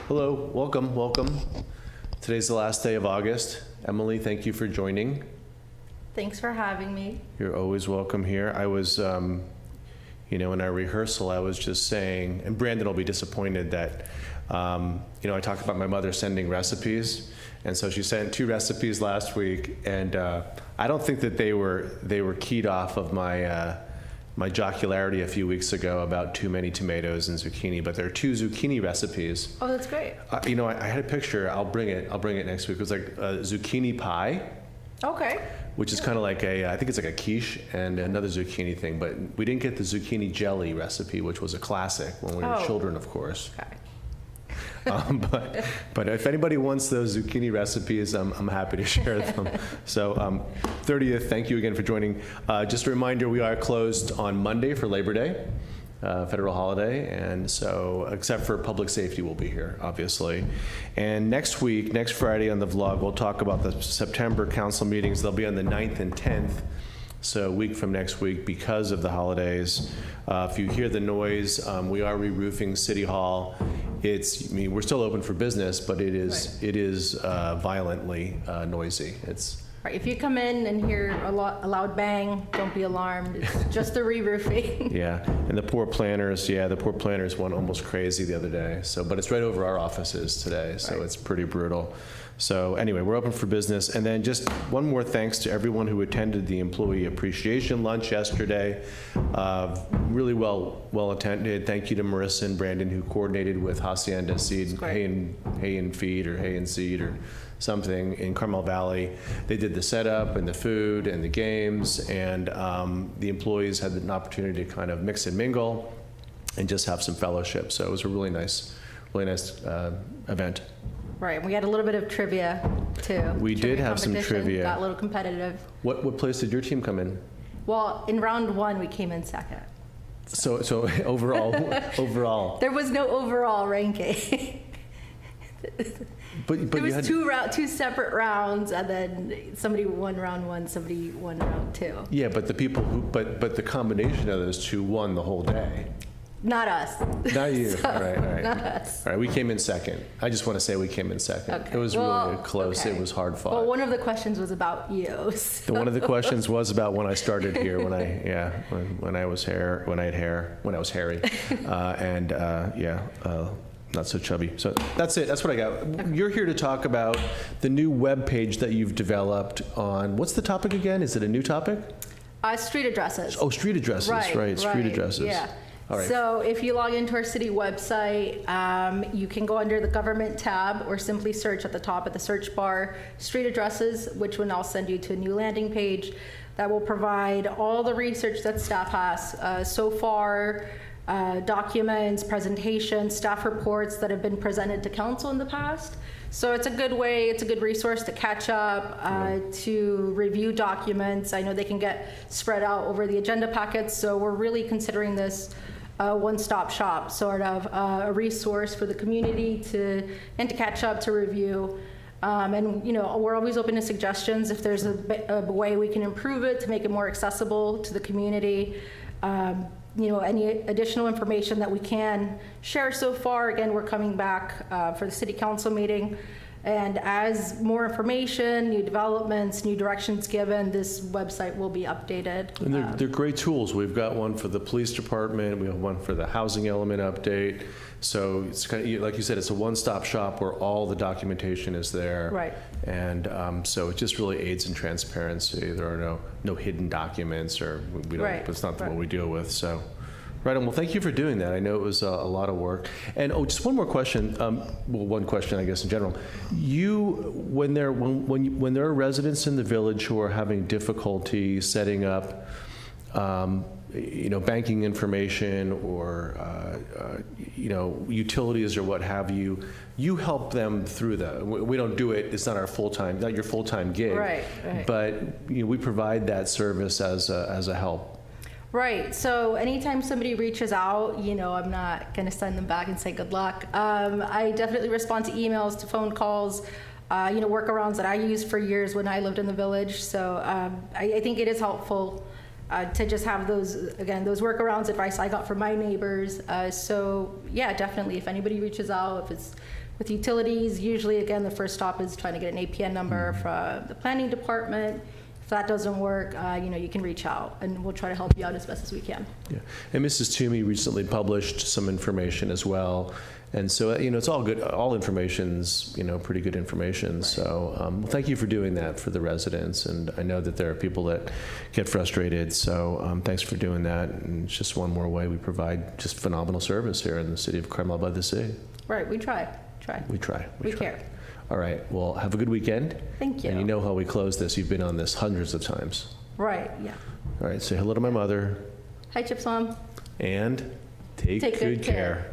Hello, welcome. Today's the last day of August. Emily, thank you for joining. Thanks for having me. You're always welcome here. I was, in our rehearsal, I was just saying, and Brandon will be disappointed that, I talked about my mother sending recipes, and so she sent 2 recipes last week, and I don't think that they were keyed off of my jocularity a few weeks ago about too many tomatoes and zucchini, but there are 2 zucchini recipes. Oh, that's great. I had a picture. I'll bring it next week. It was like a zucchini pie. Okay. Which is kind of like I think it's like a quiche and another zucchini thing, but we didn't get the zucchini jelly recipe, which was a classic when we were children, of course. Okay. But if anybody wants those zucchini recipes, I'm happy to share them. So 30th, thank you again for joining. Just a reminder, we are closed on Monday for Labor Day, federal holiday, and so except for public safety will be here, obviously. And next Friday on the vlog, we'll talk about the September council meetings. They'll be on the 9th and 10th. So a week from next week because of the holidays. If you hear the noise, we are re-roofing City Hall. We're still open for business, but it is violently noisy. Right. If you come in and hear a loud bang, don't be alarmed. It's just the re-roofing. Yeah, and the poor planners went almost crazy the other day. But it's right over our offices today, so It's pretty brutal. So anyway, we're open for business. And then just one more thanks to everyone who attended the employee appreciation lunch yesterday. Really well attended. Thank you to Marissa and Brandon who coordinated with Hacienda Seed, Hay and Feed or Hay and Seed or something in Carmel Valley. They did the setup and the food and the games, and the employees had an opportunity to kind of mix and mingle and just have some fellowship. So it was a really nice event. Right, we had a little bit of trivia too. We did have some trivia. Got a little competitive. What place did your team come in? Well, in round 1, we came in second. So overall. There was no overall ranking. But there was two separate rounds, and then somebody won round 1, somebody won round 2. Yeah, but the combination of those 2 won the whole day. Not us. Not you. So, All right. Not us. All right, we came in second. I just want to say we came in second. Okay. It was really close. Okay. It was hard fought. Well, one of the questions was about you. So. One of the questions was about when I started here, when I was hairy, not so chubby. So that's it. That's what I got. Okay. You're here to talk about the new web page that you've developed on, what's the topic again? Is it a new topic? Street addresses. Oh, street addresses. Right. Street addresses. Yeah. All right. So if you log into our city website, you can go under the government tab or simply search at the top of the search bar, street addresses, which will now send you to a new landing page that will provide all the research that staff has so far, documents, presentations, staff reports that have been presented to council in the past. So it's a good way, it's a good resource to catch up, to review documents. I know they can get spread out over the agenda packets, so we're really considering this one-stop shop, sort of a resource for the community to catch up, to review. And we're always open to suggestions if there's a way we can improve it to make it more accessible to the community. Any additional information that we can share so far. Again, we're coming back for the city council meeting. And as more information, new developments, new directions given, this website will be updated. And they're great tools. We've got one for the police department. We have one for the housing element update. So it's kind of, like you said, it's a one-stop shop where all the documentation is there. Right. And so it just really aids in transparency. There are no hidden documents, or we don't. It's not what we deal with. So. Right on. Well, thank you for doing that. I know it was a lot of work. And just one more question. One question, I guess, in general. When there are residents in the village who are having difficulty setting up, banking information or utilities or what have you, you help them through that. We don't do it. It's not your full-time gig. Right. But we provide that service as a help. Right. So anytime somebody reaches out, I'm not going to send them back and say good luck. I definitely respond to emails, to phone calls, workarounds that I used for years when I lived in the village. So I think it is helpful to just have those workarounds, advice I got from my neighbors. So yeah, definitely. If anybody reaches out, if it's With utilities, usually, again, the first stop is trying to get an APN number from the planning department. If that doesn't work, you can reach out, and we'll try to help you out as best as we can. Yeah. And Mrs. Toomey recently published some information as well. And so, it's all good. All information's, pretty good information. Right. So thank you for doing that for the residents. And I know that there are people that get frustrated. So thanks for doing that. And it's just one more way we provide just phenomenal service here in the city of Carmel-by-the-Sea. Right, we try. We try. We care. All right. Well, have a good weekend. Thank you. And you know how we close this. You've been on this hundreds of times. Right, yeah. All right. Say hello to my mother. Hi, Chips Mom. And take good care.